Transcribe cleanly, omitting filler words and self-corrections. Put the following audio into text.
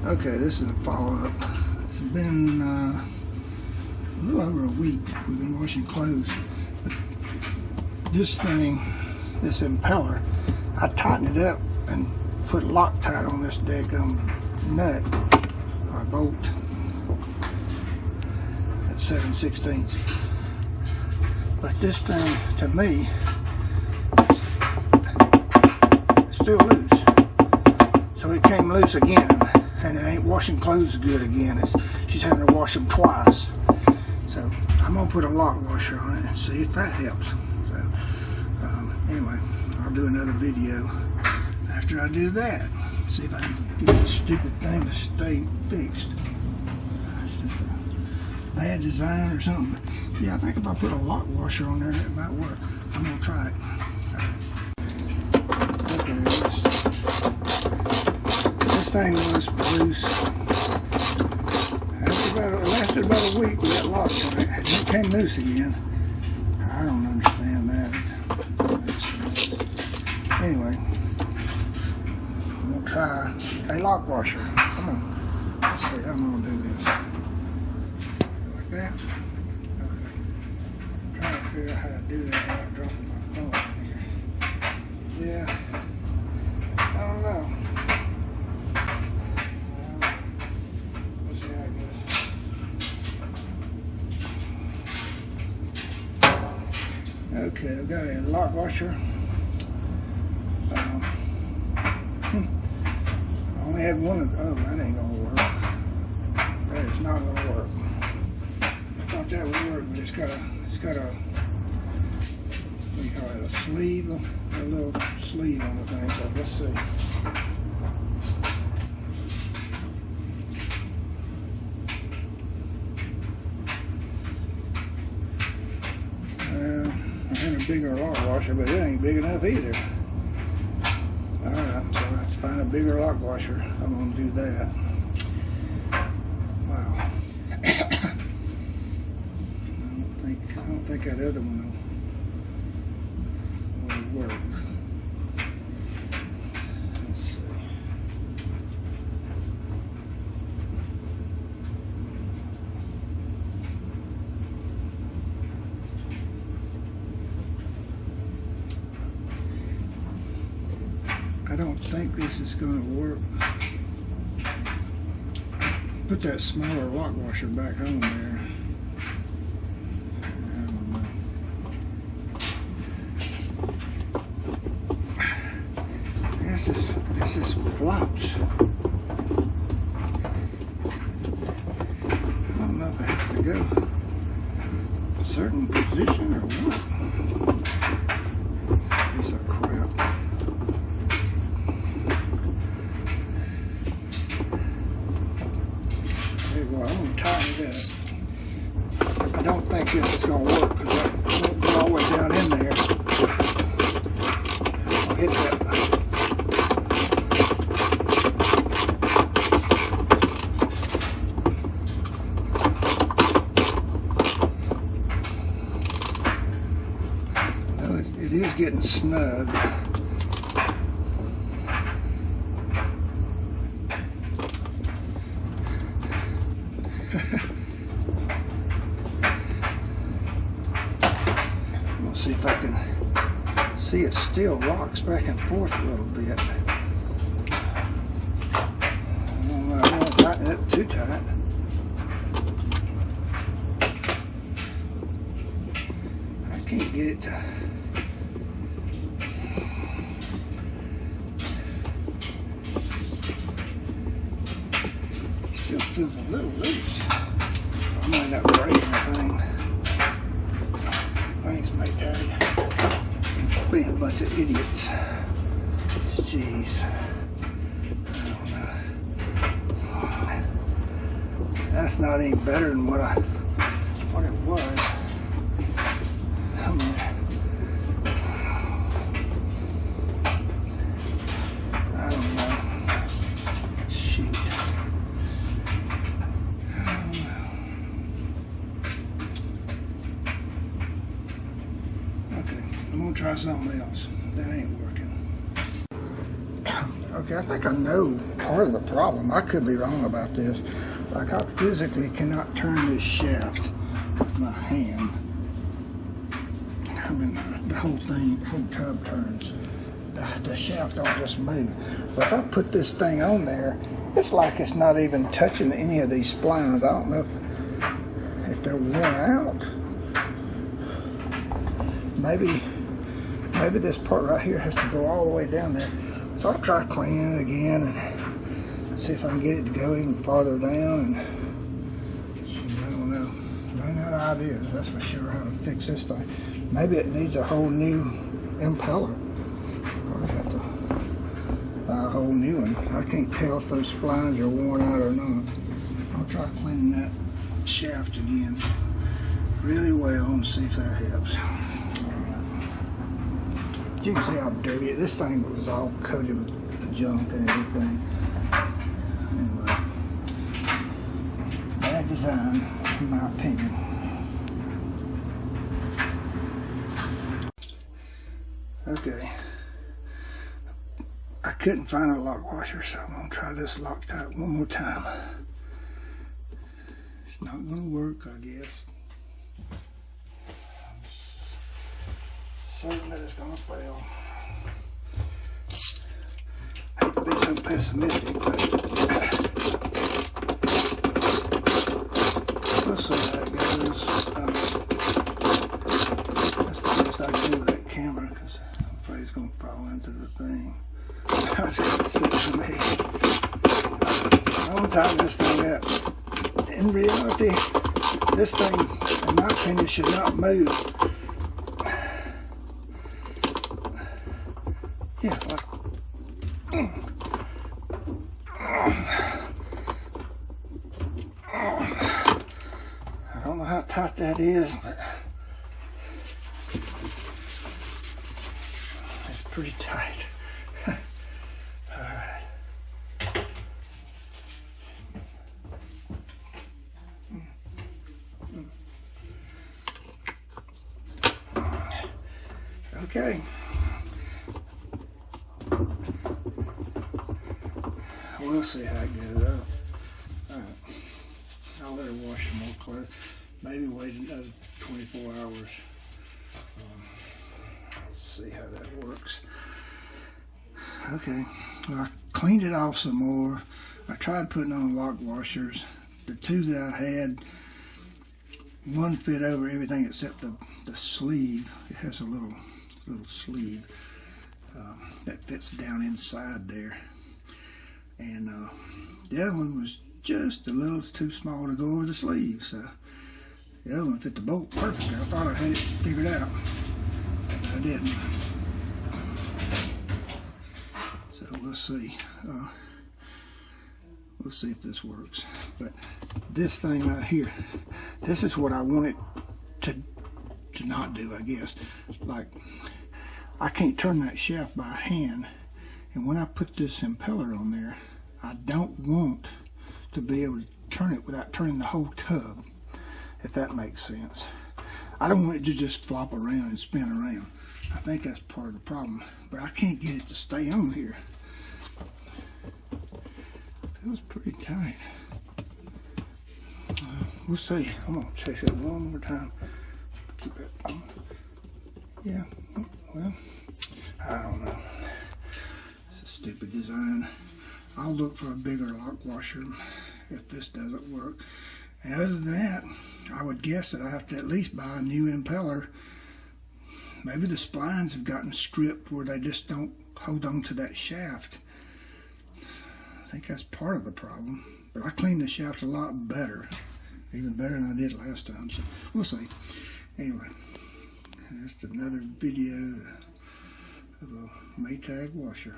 Okay, this is a follow-up. It's been a little over a week we've been washing clothes. But this thing, this impeller, I tightened it up and put Loctite on this daggum nut or bolt at 7/16. But this thing, to me, it's still loose. So it came loose again, and it ain't washing clothes good again. She's having to wash them twice. So I'm gonna put a lock washer on it and see if that helps. So anyway, I'll do another video after I do that. See if I can get this stupid thing to stay fixed. It's just a bad design or something. But yeah, I think if I put a lock washer on there, that might work. I'm gonna try it. Okay, this thing was loose. It lasted about a week with that lock on it. And it came loose again. I don't understand that. Makes sense. Anyway, I'm gonna try a lock washer. Come on. Let's see how I'm gonna do this. Like that? Okay. I'm trying to figure out how to do that without dropping my phone in here. Yeah. I don't know. We'll see how it goes. Okay, I've got a lock washer. I only had one of those. Oh, that ain't gonna work. That is not gonna work. I thought that would work, but it's got a what do you call it, a sleeve, a little sleeve on the thing. So let's see. I had a bigger lock washer, but it ain't big enough either. Alright, so I have to find a bigger lock washer if I'm going to do that. Wow. I don't think that other one will work. Let's see. I don't think this is going to work. Put that smaller lock washer back on there. I don't know. This is flops. I don't know if it has to go a certain position or what. Piece of crap. Well, I'm going to tighten it up. I don't think this is going to work because I won't go all the way down in there. I'll hit that. Well, it is getting snug. We'll see if I can see it still rocks back and forth a little bit. I won't tighten it up too tight. I can't get it to. Still feels a little loose. I might not break anything. Thanks, Maytag. Being a bunch of idiots. Jeez. I don't know. That's not any better than what it was. I mean, I don't know. Shoot. I don't know. Okay, I'm gonna try something else. That ain't working. Okay, I think I know part of the problem. I could be wrong about this. Like, I physically cannot turn this shaft with my hand. I mean, the whole thing, the whole tub turns. The shaft don't just move. But if I put this thing on there, it's like it's not even touching any of these splines. I don't know if they're worn out. Maybe this part right here has to go all the way down there. So I'll try cleaning it again and see if I can get it to go even farther down. And I don't know. Running out of ideas, that's for sure, how to fix this thing. Maybe it needs a whole new impeller. Probably have to buy a whole new one. I can't tell if those splines are worn out or not. I'll try cleaning that shaft again really well and see if that helps. You can see how dirty it is. This thing was all coated with junk and everything. Anyway, bad design, in my opinion. Okay, I couldn't find a lock washer, so I'm gonna try this Loctite one more time. It's not gonna work, I guess. Certain that it's gonna fail. Hate to be so pessimistic, but we'll see how it goes. That's the best I can do with that camera, because I'm afraid it's gonna fall into the thing. I was gonna sit for me. I won't time this thing up. In reality, this thing, in my opinion, should not move. Yeah, like, I don't know how tight that is, but it's pretty tight. All right. Okay. We'll see how it goes. Alright. I'll let her wash some more clothes. Maybe wait another 24 hours. Let's see how that works. Okay. Well, I cleaned it off some more. I tried putting on lock washers. The two that I had, one fit over everything except the sleeve. It has a little sleeve that fits down inside there. And the other one was just a little too small to go over the sleeve, so the other one fit the bolt perfectly. I thought I had it figured out, but I didn't. So we'll see. We'll see if this works. But this thing right here, this is what I wanted to not do, I guess. Like, I can't turn that shaft by hand. And when I put this impeller on there, I don't want to be able to turn it without turning the whole tub, if that makes sense. I don't want it to just flop around and spin around. I think that's part of the problem, but I can't get it to stay on here. Feels pretty tight. We'll see. I'm gonna check it one more time. Keep it on. Yeah, well, I don't know. Stupid design. I'll look for a bigger lock washer if this doesn't work. And other than that, I would guess that I have to at least buy a new impeller. Maybe the splines have gotten stripped where they just don't hold on to that shaft. I think that's part of the problem. But I cleaned the shaft a lot better. Even better than I did last time. So we'll see. Anyway, that's another video of a Maytag washer.